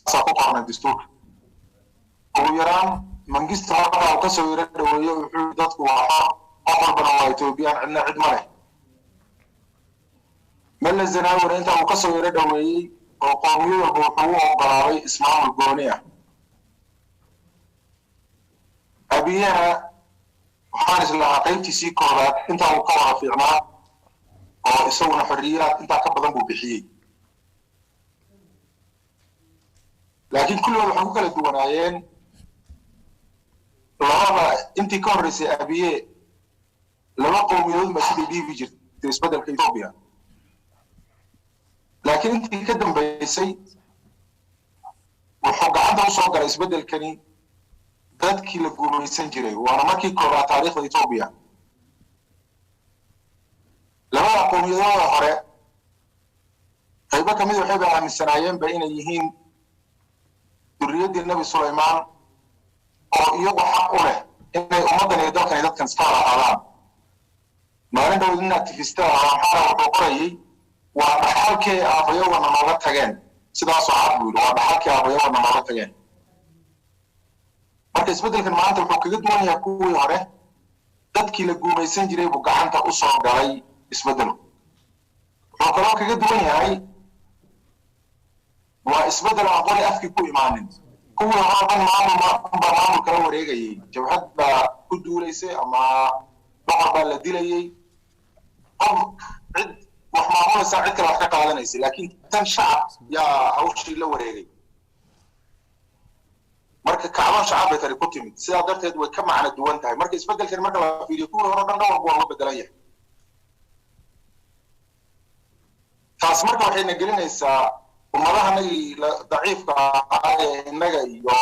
سأقطع الدستور ويران من قست هذا وكسر يرد ويحدث وحق أقرب من إثيوبيا عندنا عد مره من الزناور أنت وكسر يرد وقومي وحقوق وقراري اسمه الجونية أبيها وحارس العقيد سيكورات أنت وقوة في عناق أو يسوون حريات أنت كبضن بوبيحي لكن كل الحقوق الدونيين لما أنت كورس أبيه لما قوميون مسؤولي دي بيجي تسبب الإثيوبيا لكن أنت كدم بيسي وحق عنده صوغ يسبب الكني dadkii la guumaysan jiray waana markii koobaad taariikhda Itoobiya labada qowmiyadooda hore qayb ka mid ah waxay aaminsanaayeen inay yihiin duriyadii Nabi Suleymaan oo iyagu xaq u leh inay ummadan iyo dadkan iska raacaan maalin dowladna activista wuxuu qorayay waa dhaxalkii aabayawana nooga tageen sidaas oo cad buu waa dhaxalkii aabayawana nooga tageen marka isbedelkan maanta wuxuu kaga duwan yahay kuwii hore dadkii la guumaysan jiray buu gacanta u soo galay isbedelku wuxuu kaloo kaga duwan yahay waa isbedel aan qori afkii ku imaanin kuwii hore maamul kala wareegayay jabhad baa ku duulaysay ama boqor baa la dilayay cid wax maamulaysa cid kale wax ka qaadanaysay laakiin tan shacab yaa hawshii la wareegay marka kacban shacab ay ku timid sidaa darteed way ka macna duwan tahay marka isbedelkan marka la fiiriyo kuwa hore dhan waa loo bedelan yahay taas marka waxay nagelinaysaa ummadahani daciifka ah ee inaga iyo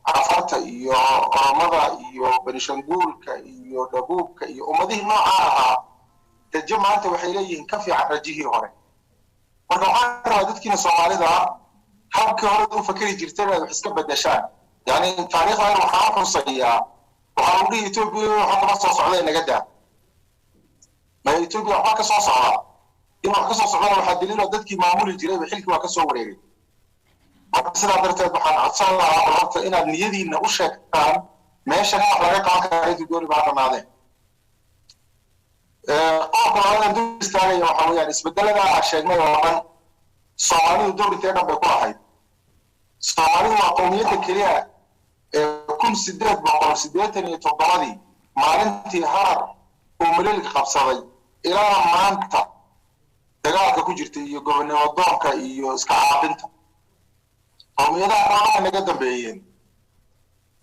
afarta iyo oromada iyo benishanguulka iyo dhabuubka iyo ummadihi nooca ahaa taje maanta waxay leeyihiin ka fiican rajihii hore marka waxaan rabaa dadkiina Soomaalida habka hore u fakari jirtay inay wax iska bedeshaan يعني تاريخ غير محافظ صيا وحاولي يتوبي وحكم صوص عليه نجدة ما يتوبي وحكم صوص على إما حكم صوص على وحدلين ودتك معمول الجري بحلك وحكم صوري بس أنا درت بحن عصام على إن النيدي إن أشك كان ماشي أنا على رقم كاريت يقول بعد ما ذا قاطع أنا دوست عليه وحاول يعني استبدلنا عشان ما يوم صومالي ودور تاني بكل حي صومالي وقومية كلية كل سداد بقول سدادني تضادي ما أنتي هار وملك خبصة إلى ما أنت دقائق كوجرتي يقولون وضعك يسكع بنت قومية أنا نقدم بيين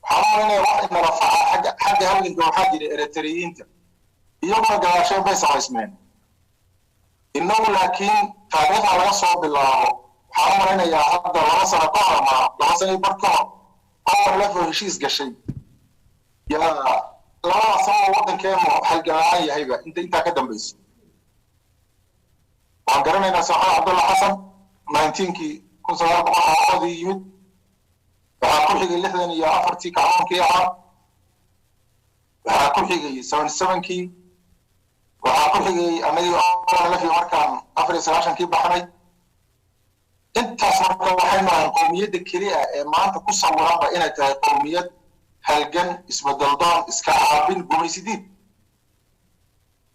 حاولنا واحد نرفع حد هل عندهم حد الإريتريين يوم ما شيء بس اسمين إنه لكن تاريخ على صوب الله حاولنا يا حد الله سنة قارما الله سنة بركة أول لفه شيء قشي يا لا صار وطن كامو حلقة عاية هيبة أنت قدم بس وعندنا هنا سعاد عبد الله حسن 19 كي كن صار بقى هذه يمد كل شيء اللي ثاني يا أفرتي كعام كي عام كل شيء 77 كي وكل شيء أنا في مركان أفريقيا عشان كي بحري أنت صرت وحنا قومية الكريئة ما أنت قصة ورابة إنها قومية هالجن اسم الدلدان إسكعابين قوميسيدين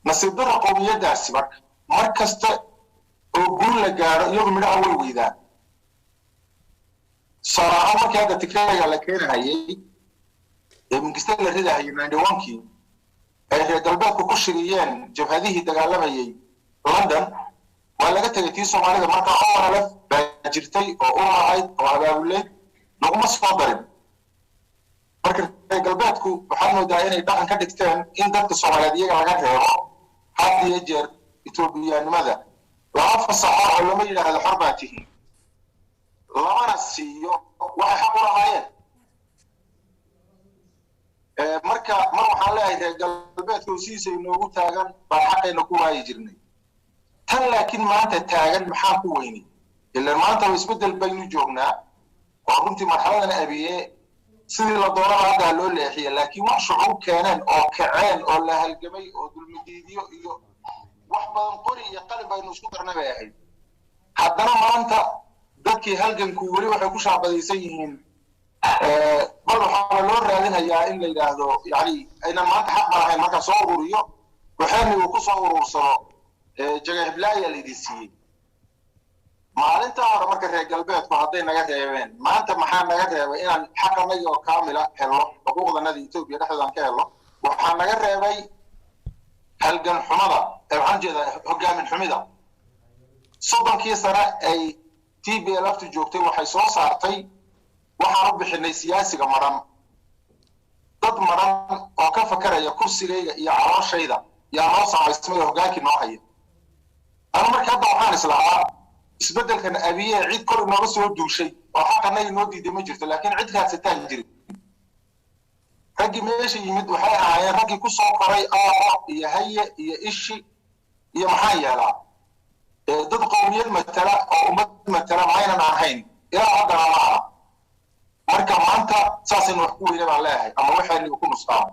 نصيب در قومية ده السبك مركز وقول لجار يوم من أول ويدا صراحة ما كانت تكرار على كير هاي من قصة الردة هي من دوانكي هي دلبك كشريان جبهته تجعلها هي لندن ولا جت تيجي سوماليا ما كان أول بجرتي أو هاي أو هذا ولا نقوم صادرين marka galbeedku waxaan moodaa inay dhaqan ka dhigteen in dadka Soomaaliyeed laga reebo had iyo jeer Itoobiyaanimada lama fasaxo oo lama yiraahdo xorbaatihi lamana siiyo waxa xaq u lahaayeen marka waxaan leeyahay galbeedku siisay noogu taagan baa xaqeena ku waayi jirnay tan laakiin maanta taagan maxaa ku weynay ilaa maanta isbedel baynu joognaa oo runtii marxaladan abiye sidii la doonaa hadda loo leexiyo laakiin wax shucuub keenan oo kaceen oo la halgamay oo dulmidiidiyo iyo wax badan qori iyo qalin baynu isku darnay ahayd haddana maanta dadkii halganku weli waxay ku shaabadaysan yihiin bal waxaa loo raadinayaa in la yidhaahdo yani aynan maanta xaq malahayn marka soo ururiyo waxaana uu ku soo urursano jaga hiblaayaa laydin siiyey maalinta hore marka reer galbeedku hadday naga reebeen maanta maxaa naga reebay inaan xaqanagii oo kaamila helo xuquuqdanadii Itoobiya dhexdoodan ka helo waxaa naga reebay halgan xumada waxaan jeedaa hogaamin xumida soddonkii sano ay TPLF joogtay waxay soo saartay waxaan u bixinay siyaasiga maran dad maran oo ka fakaraya kursigayga iyo calooshayda yaa noo samaysmay hogaankii noo haya ana marka hadda waxaan islahaa isbedelkan abiye cid kor nooga soo duushay oo xaqanay noo diiday ma jirto laakiin cid raadsataan jirin ragii meesha yimid waxay ahaayeen ragii ku soo koray iyo haye iyo ishi iyo maxaa yeelaa dad qowmiyad matala oo ummad matala maynan ahayn ilaa haddana maaha marka maanta saasaynu wax ku weyne baan leeyahay ama waxaynu ku nusqaano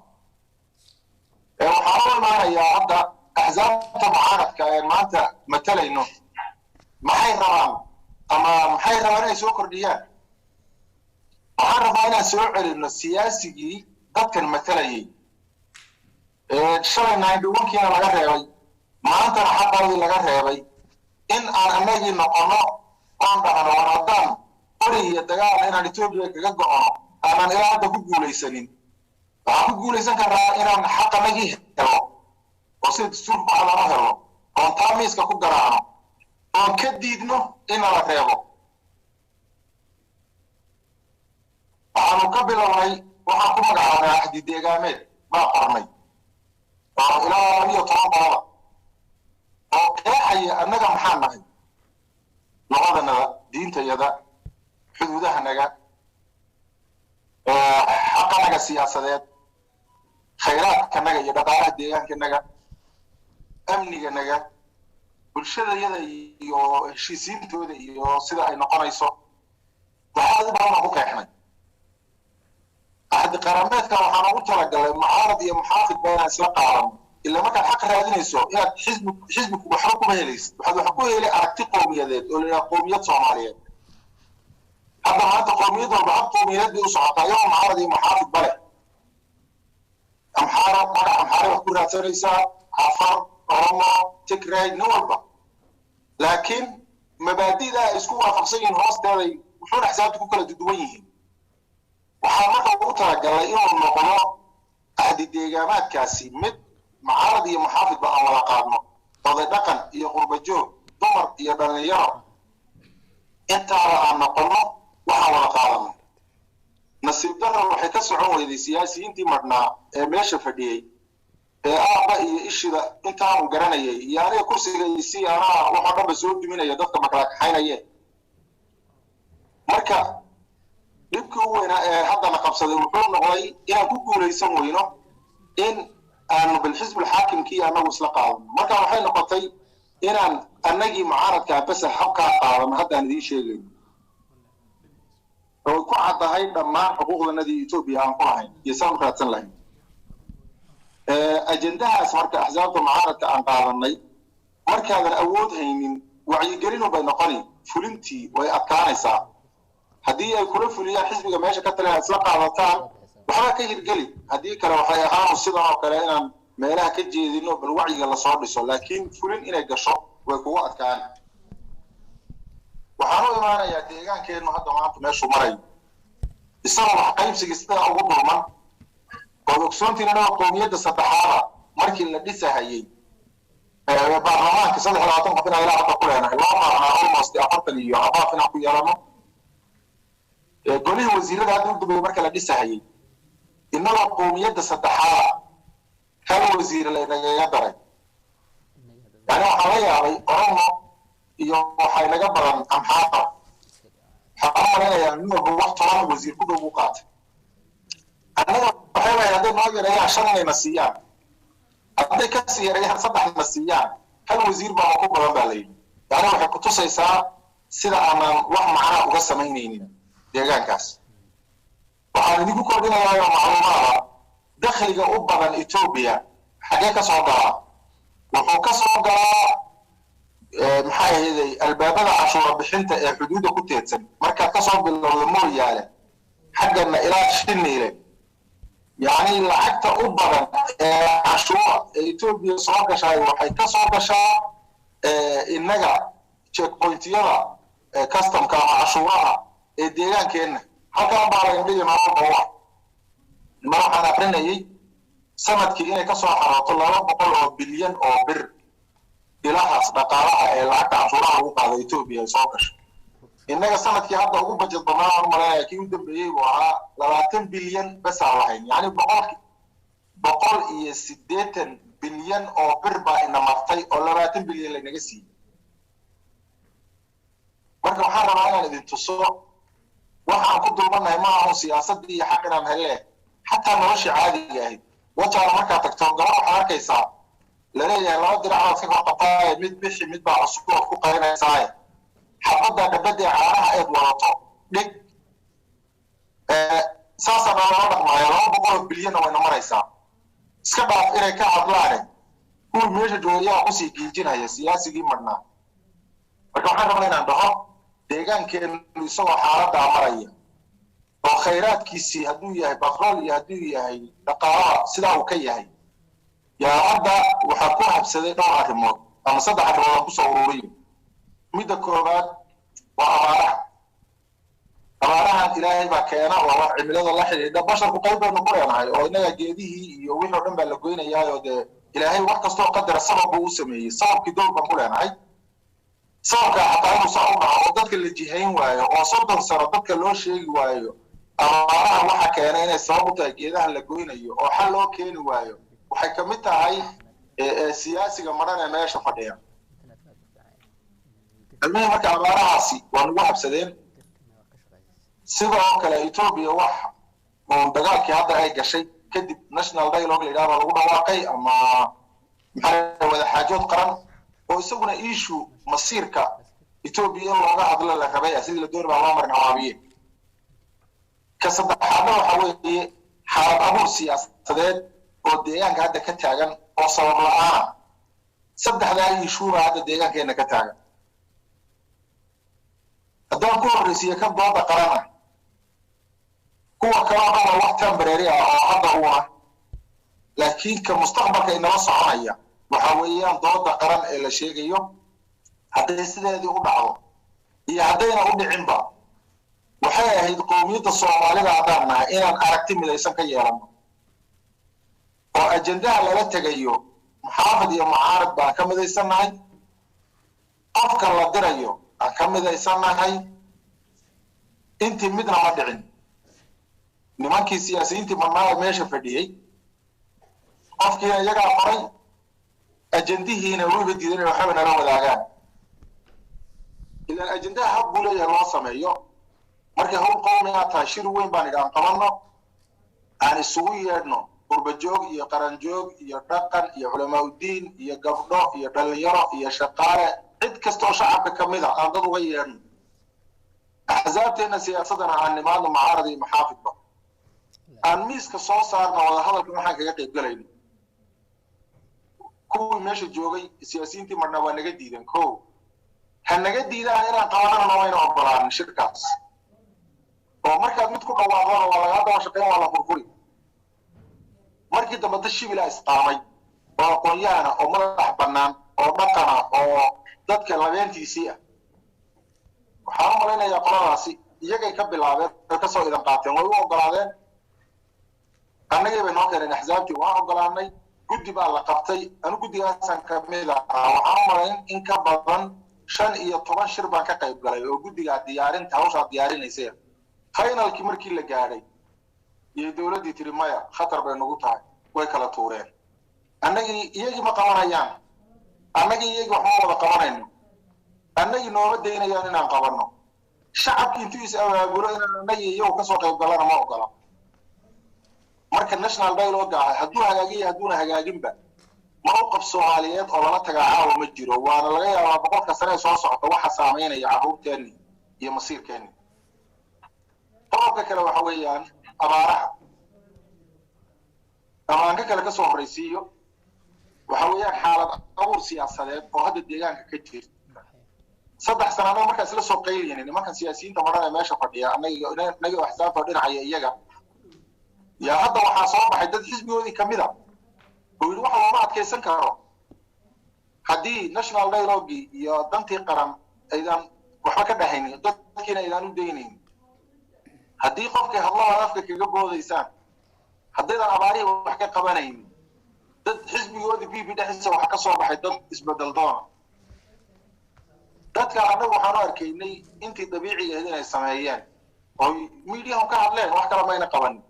waxaan u imaanayaa hadda axsaabta mucaaradka ee maanta matalayno maxay rabaan ama maxay rabaan inay soo kordhiyaan waxaan rabaa inaan soo celino siyaasigii dadkan matalayay shalay 91kiina laga reebay maantana xaqoodii laga reebay in aan annagii noqono oon dhahno war haddaan qori iyo dagaal inaan Itoobiya kaga go'ono aanan ilaa hadda ku guulaysanin waxaan ku guulaysan karaa inaan xaqanagii helo oo si dastuurka aan helo oon taamiiska ku garaacno oon ka diidno in la reebo waxaanu ka bilownay waxaan ku magacaabnay axdi deegaameed baa qornay oo ilaa 12 qodob oo qeexaya annaga maxaan nahay luqadanada diintayada xuduudahanaga xaqanaga siyaasadeed khayraadkanaga iyo dhaqaalaha deegaankanaga amniganaga bulshadayada iyo heshiisiintooda iyo sida ay noqonayso waxaa u baahan ku qeexnay ahad qarameedka waxaan ugu talagalay mucaarad iyo muxaafid bayna isla qaadan illa marka xaq raadinayso inaad xisbiku waxba ku helaysid waxaad wax ku helay aragti qowmiyadeed oo la qowmiyad Soomaaliyeed hadda maanta qowmiyad walba hab qowmiyadeed u socotaa iyo mucaarad iyo muxaafid bale amxaara wax ku raadsanaysaa afar oromo tigray walba laakiin mabaadi'da isku waafaqsan yihiin hoosteeday wuxuu xisaabt ku kala duwan yihiin waxaa marka ugu talagalay inuu noqdo ahdi deegaamaadkaasi mid mucaarad iyo muxaafid ba aan wada qaadno oday dhaqan iyo qurba joog dumar iyo dhalinyaro intaaba aan noqono waxaan wada qaadano nasiib darro waxay ka socon weyday siyaasiyiintii marnaa ee meesha fadhiyey aaba iyo ishida intaan garanayay iyo aniga kursigaysii anaa waxa dhanba soo duminaya dadka makala kaxaynaya marka dhibkii u weynaa ee haddana qabsaday wuxuu noqday inaan ku guulaysan weyno in aanu bilxisb alxaakimkii annagu isla qaadano marka waxay noqotay inaan annagii mucaaradka bas habkaa qaadano haddaan idiin sheegayo oo ku caddahay dhammaan xuquuqdanadii Itoobiya aan ku lahayn iyo saan raadsan lahayn ajendahaas marka axsaabta mucaaradka aan qaadanay markaadan awood haynin wacyigelin bay noqoni fulintii way adkaanaysaa haddii ay kula fuliyaan xisbiga meesha ka taliyaan isla qaadataan waxba ka hirgeli haddii kale waxay ahaan sidan oo kale inaan meelaha ka jeedino bal wacyiga la soo dhiso laakiin fulin inay gasho way kugu adkaan waxaan u imaanayaa deegaankeenu hadda maanta meeshu maray isaga wax qaybsiga sida ugu dulman oo ogsoontiina qowmiyadda saddexaad markii la dhisahayay baarlamaanka 23 qof ilaa hadda ku leenahay loo maaha almost 40 iyo abaafina ku yeelano golihii wasiirada hadda u dambeeyay marka la dhisahayay inaba qowmiyadda saddexaad hal wasiir la inaga daray yani waxaa la yaabay oromo iyo waxay naga badan amxaara waxaan maraynayaa inuu wax toban wasiir ku dhow u qaatay annaga waxay leeyahay hadday noo yareeyaan 5 inay siiyaan hadday ka sii yareeyaan 3 siiyaan hal wasiir baa ku badan baa leeyahay yani waxay ku tusaysaa sida aanan wax macna uga samaynaynin deegaankaas waxaan idinku kordhinayaa macluumaadka dakhliga u badan Itoobiya xagee ka soo galaa wuxuu ka soo galaa maxay ahayd albaabada cashuura bixinta ee xuduudda ku teedsan markaad ka soo bilowdo mooyaale xaggana ilaa Shiniile yani lacagta u badan ee cashuura Ethiopia soo gashay waxay ka soo gashaa inaga checkpointyada customka cashuuraha ee deegaankeena halka baa la indhiyo noo waxaan aqrinayay sanadkii inay ka soo xarooto 200 bilyan oo bir ilahaas dhaqaalaha ee lacagta cashuuraha lagu qaado Ethiopia soo gashay innaga sanadkii hadda ugu budget banaan maraya kii u dambeeyay waa 20 bilyan bas aan lahayn yani 180 bilyan oo bir baa ina martay oo 20 bilyan la naga siiyay marka waxaan rabaa inaan idin tuso waxaan ku dulmanahay ma aha siyaasadii iyo xaq inaan hele xataa nolosha caadiga ahayd wajaala markaa tagto gabadha waxaad arkaysaa laleeyahay laba diracood ka qabtaay mid bixi mid baa cusub ku qaynaysaa xabada gabadha caanaha ay wadato dhig saasa loo dhaqmaayo 200 bilyan oo ina maraysaa iska dhaaf inay ka hadlaan kuwa meesha joogayaa ku sii giijinaya siyaasigii marnaa marka waxaan rabaa inaan dhaho deegaankeenu isagoo xaaladda maraya oo khayraadkiisii hadduu yahay batrool iyo hadduu yahay dhaqaalaha sidaa uu ka yahay yaa hadda waxaa ku habsaday dhowr arrimood ama 3 arrimood ku soo ururiyo midda koobaad waa abaarahan ilaahay baa keena waa cimilada la xiriirta basharku qayb baynu ku leenahay oo inaga geedihii iyo wixii oo dhan baa la goynayaa oo de ilaahay wax kastoo qadar sabab uu sameeyay sababkii doon baan ku leenahay sababka xataa inuu soo dhaco dadka la jihayn waayo oo 30 sano dadka loo sheegi waayo abaaraha waxa keenay inay sabab u tahay geedaha la goynayo oo xal loo keeni waayo waxay ka mid tahay siyaasiga maran ee meesha fadhiya المهم marka abaarahaasi waa ugu habsadeen sidoo kale Ethiopia wax oo dagaalkii hadda ay gashay kadib national dialogue leeyahay lagu dhawaaqay ama maxay wada xaajood qaran oo isaguna issue masiirka Ethiopia looga hadlo la rabay sidii la doonay loo marin hawaabiye ka saddexaadna waxa weeye xaalad abuur siyaasadeed oo deegaanka hadda ka taagan oo sabab la'aan saddexdaa issue hadda deegaankeena ka taagan haddaan ku horreysiiye kan dooda qarana kuwa kale oo wax temporary ah oo hadda uuna laakiin ka mustaqbalka inala soconaya waxa weeyaan dooda qaran ee la sheegayo hadday sideedii u dhacdo iyo haddayna u dhicinba waxay ahayd qowmiyadda Soomaalida haddana inaan aragti midaysan ka yeelano oo ajendaha lala tagayo muxaafid iyo mucaarad baan ka midaysanahay afka la dirayo aan ka midaysanahay intii midna ma dhicin nimankii siyaasiyiintii marnaa meesha fadhiyay qofkii iyaga qoray ajendihiina wuu diiday waxba nala wadaagaan idan ajendaha hab buu leeyahay loo sameeyo marka hawl qowmiga taashir weyn baan idaan qabanno aan isugu yeedhno qurbajoog iyo qaranjoog iyo dhaqan iyo culamaa diin iyo gabdho iyo dhalinyaro iyo shaqaale cid kasta oo shacabka kamid ah aan dad uga yeedhno axzaabteena siyaasadana aan nimaadno mucaarad iyo muxaafidba aan miiska soo saarno wada hadalka waxaan kaga qayb galayno kuwii meesha joogay siyaasiyiintii marna waa naga diidan kow ha naga diidaan inaan qabanana wayna ogolaanin shirkaas oo markaad mid ku dhawaaqdana waa laga daba shaqeyn waa la furfuri markii dambe dad shibila isqaamay oo aqoon-yahana oo madax bannaan oo dhaqana oo dadka labeentiisii ah waxaan u malaynayaa qoladaasi iyagay ka bilaabeen oo ka soo idan qaateen way u ogolaadeen annagay bay noo keeneen axzaabtii waan ogolaanay guddi baa la qabtay anu guddigaasan ka mid ah waxaan u malayn in ka badan 15 shir baan ka qayb galay oo guddiga diyaarinta hawsha diyaarinaysay finalkii markii la gaadhay iyo dawladii tiri maya khatar bay nagu tahay way kala tuureen annagii iyagii ma qabanayaan annagii iyagii wax ma wada qabanayno annagii nooma daynayaan inaan qabanno shacabkii intuu is awaabulo inaan annagii iyagu ka soo qayb galana ma ogola marka national dialogue ah hadduu hagaagiyo hadduuna hagaaginba ma u qab Soomaaliyeed oo lala tagaacaawo ma jiro waana laga yaabaa boqolka sane soo socota waxa saameynaya carruurteeni iyo masiirkeeni qodobka kale waxa weeyaan abaaraha amaanka kale ka soo horeysiiyo waxa weeyaan xaalad abuur siyaasadeed oo hadda deegaanka ka jirta saddex sanadood markaas la soo qayliyeen nimankan siyaasiyiinta marana meesha fadhiya anaga axsaabta dhinacaya iyaga ya hadda waxaa soo baxay dad xisbigoodii kamid ah oo yidhi waxa looma adkaysan karo haddii national dialogue iyo dantii qaran aydan waxba ka dhahaynin dadkiina aydan u daynayn haddii qofkii hadlada afka kaga boodaysaan haddaydan abaarihi wax ka qabanayn dad xisbigoodii bb dhexdiisa waxa ka soo baxay dad isbedel doona dadka annagu waxaan u arkaynay intii dabiiciga ahayd inay sameeyeen oo miidiyahan ka hadleen wax kale mayna qabanin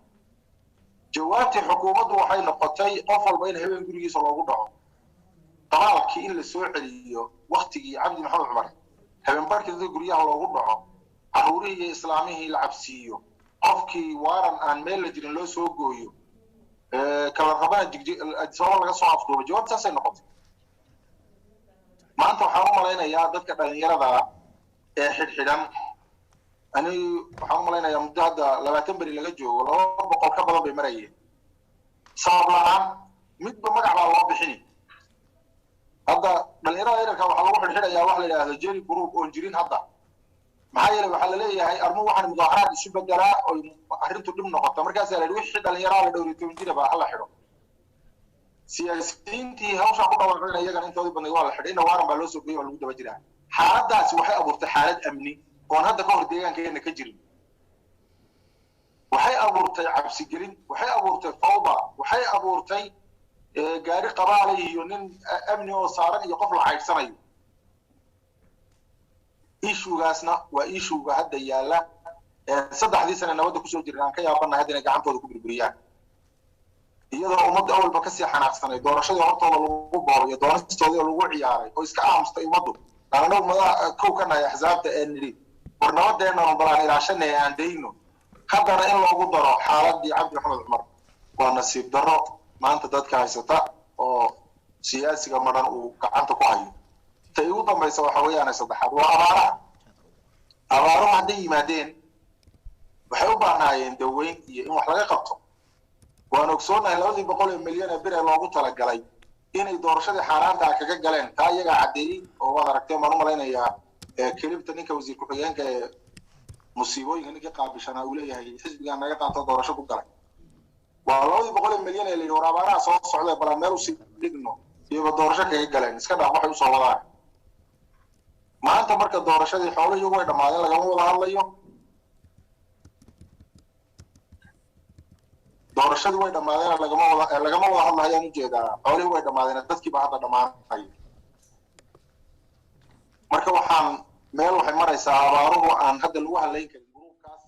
jawaabtii xukuumaddu waxay noqotay qof walba in habeen gurigiisa loogu dhaco qabaalkii in la soo celiyo waktigii cabdi maxamed cumar habeen barkii dadka guryaha loogu dhaco caruurihii iyo islaamihii la cabsiiyo qofkii waaran aan meel la jirin loo soo gooyo kala rabana sabab laga soo afduubo jawaabtaasay noqotay maanta waxaan u malaynayaa dadka dhalinyarada ee xidhxidhan anigu waxaan u malaynayaa muddo hadda 20 beri laga joogo 200 ka badan bay marayeen sabab la'aan midba magac baa loo bixini hadda dhalinyarada yarka waxaa lagu xidhxidhayaa wax la yidhaahdo jeri group oon jirin hadda maxaa yeelay waxaa la leeyahay armu waxaan mudaaharaad isu bedelaa oo arrintu dhib noqota markaasaa la yidhi wixii dhalinyarada la dhowritoon jira baa hala xidho siyaasiyiintii hawsha ku dhawaaqayna iyagana intoodii badnay waa la xidhay inna waaran baa loo soo geeyey oo lagu daba jiraa xaaladaasi waxay abuurtay xaalad amni oon hadda ka hor deegaankeena ka jirin waxay abuurtay cabsigelin waxay abuurtay fawda waxay abuurtay gaari qabaale iyo nin amni oo saaran iyo qof la caydsanayo ishugaasna waa ishuga hadda yaala saddexdii sano nabadda kusoo jirin aan ka yaabanahay hadda inay gacantooda ku burburiyaan iyadoo ummadda awalba kasii xanaaqsanay doorashadii hortooda lagu booro iyo doonistoodii lagu ciyaaray oo iska aamustay ummaddu anagu madax kow ka nahay axsaabta ee nidhi war nabadeennanu balaan ilaashanay aan dayno haddana in loogu daro xaaladii cabdi maxamed cumar waa nasiib darro maanta dadka haysata oo siyaasiga madhan uu gacanta ku hayo ta ugu dambaysa waxa weeyaan saddexaad waa abaaruhu hadday yimaadeen waxay u baahnaayeen daweyn iyo in wax laga qabto waan ogsoonahay 200 milyan ee bir ee loogu talagalay inay doorashadii xaaraanta kaga galeen taa iyaga cadeeyay oo waad aragteen baan u malaynayaa kelibta ninka wasiir ku-xigeenka ee musiibooyinka ninka qaabishana uu leeyahay xisbiga naga qaato doorasho ku galay waa 200 milyan ee leeyahay waraabaraha soo socday bal meel u sii dhigno iyo doorasho kaga galeen iska dhaaf waxay u soo wadaan maanta marka doorashadii xooluhu way dhamaadeen lagama wada hadlayo doorashadii way dhamaadeen lagama wada hadlayaan u jeedaa xooluhu way dhamaadeen dadkii baa hadda dhamaanay marka waxaan meel waxay maraysaa abaaruhu aan hadda lagu halayn karin gruubkaas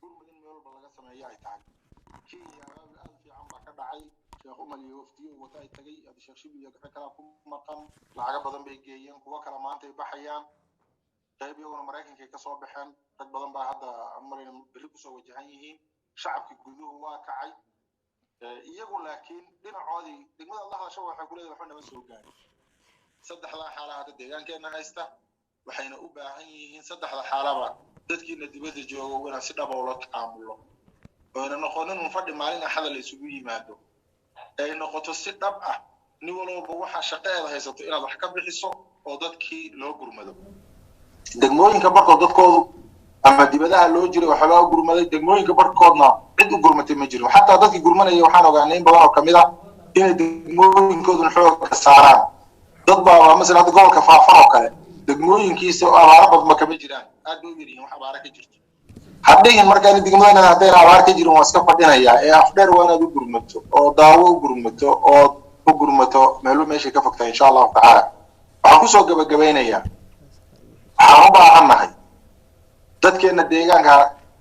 gurmadin meel walba laga sameeyo ay tahay kii aad fiican baa ka dhacay sheekh Umar iyo wafdiyo wata ay tagay sheekh Shibi iyo kala ku maqan lacag badan bay geeyeen kuwa kala maanta ay baxayaan qayb iyaguna Mareykanka ka soo baxeen dad badan baa hadda amarin bari ku soo wajahan yihiin shacabkii guduhu waa kacay iyagu laakiin dhinacoodii degmada Allah la shaqo waxay ku leedahay waxna ma soo gaarin saddexda xaalada deegaankeena haysta waxayna u baahan yihiin saddexda xaalaba dadkiina dibadda jooga wana si dhab ah loo taamulo oo noqonin un fadhi maalin axad la isugu yimaado ay noqoto si dhab ah nin walba waxa shaqeeda haysato inaad wax ka bixiso oo dadkii loo gurmado degmooyinka barkood dadkoodu ama dibadaha loo jiray waxa loo gurmaday degmooyinka barkoodna cid u gurmatay ma jiro xataa dadkii gurmanaya waxaan ogaanay in badan oo kamid ah inay degmooyinkoodu xoog ka saaraan dad baa mesela gobolka Faafan oo kale degmooyinkiisa abaar badan kama jiraan aad u yiriin wax abaar ka jirto haddii markaan degmooyinka hadday abaar ka jirin waa iska fadhinaya ee afdheer waa inaad u gurmato oo daawo u gurmato oo u gurmato meesha ka fogtaa insha Allah taala waxaan ku soo gabagabaynayaa waxaan u baahanahay dadkeena deegaanka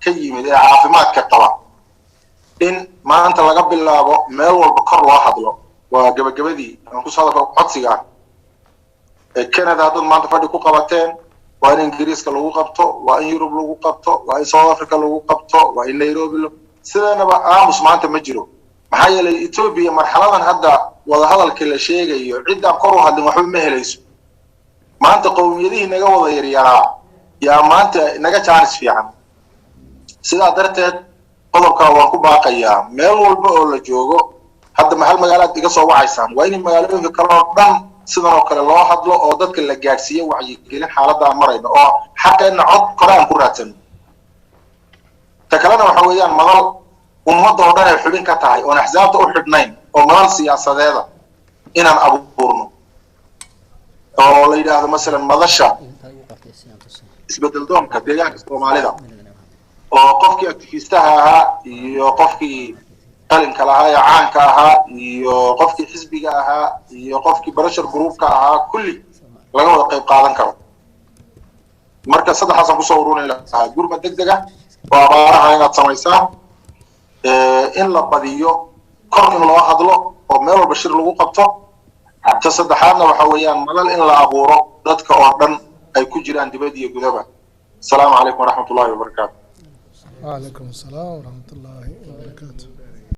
ka yimid ee caafimaadka qaba in maanta laga bilaabo meel walba kor loo hadlo waa gabagabadii aan ku soo codsiga Canada dad maanta fadhi ku qabateen waa in Ingiriiska lagu qabto waa in Europe lagu qabto waa in South Africa lagu qabto waa in Nairobi sidaanaba aamus maanta ma jiro maxaa yeelay Ethiopia marxaladan hadda wada hadalka la sheegayo cid aan kor u hadlin waxba ma helayso maanta qowmiyadihii naga wada yaryaraa yaa maanta naga chance fiican sidaa darteed qodobka waan ku baaqayaa meel walba oo la joogo hadda maxal magaalada iga soo wacaysaan waa in magaalooyinka kale oo dhan sidan oo kale loo hadlo oo dadka la gaarsiiyo wacyigelin xaaladda marayna oo xaqeena cod qoraan ku raadsano ta kalena waxa weeyaan madal ummadda oo dhan ay xubin ka tahay oo axsaabta u xidhnayn oo madal siyaasadeeda inaan abuurno oo la yidhaahdo masalan madasha isbedel doonka deegaanka Soomaalida oo qofkii aktifistaha ahaa iyo qofkii qalinka lahaa ee caanka ahaa iyo qofkii xisbiga ahaa iyo qofkii barashar groupka ahaa kulli laga wada qayb qaadan karo marka saddexaas ku soo ururin lahaa gurmad degdeg ah oo abaaraha inaad samaysaa in la badiyo kor in loo hadlo oo meel walba shir lagu qabto ta saddexaadna waxa weeyaan madal in la abuuro dadka oo dhan ay ku jiraan dibadda iyo gudaba السلام عليكم ورحمة الله وبركاته. وعليكم السلام ورحمة الله وبركاته.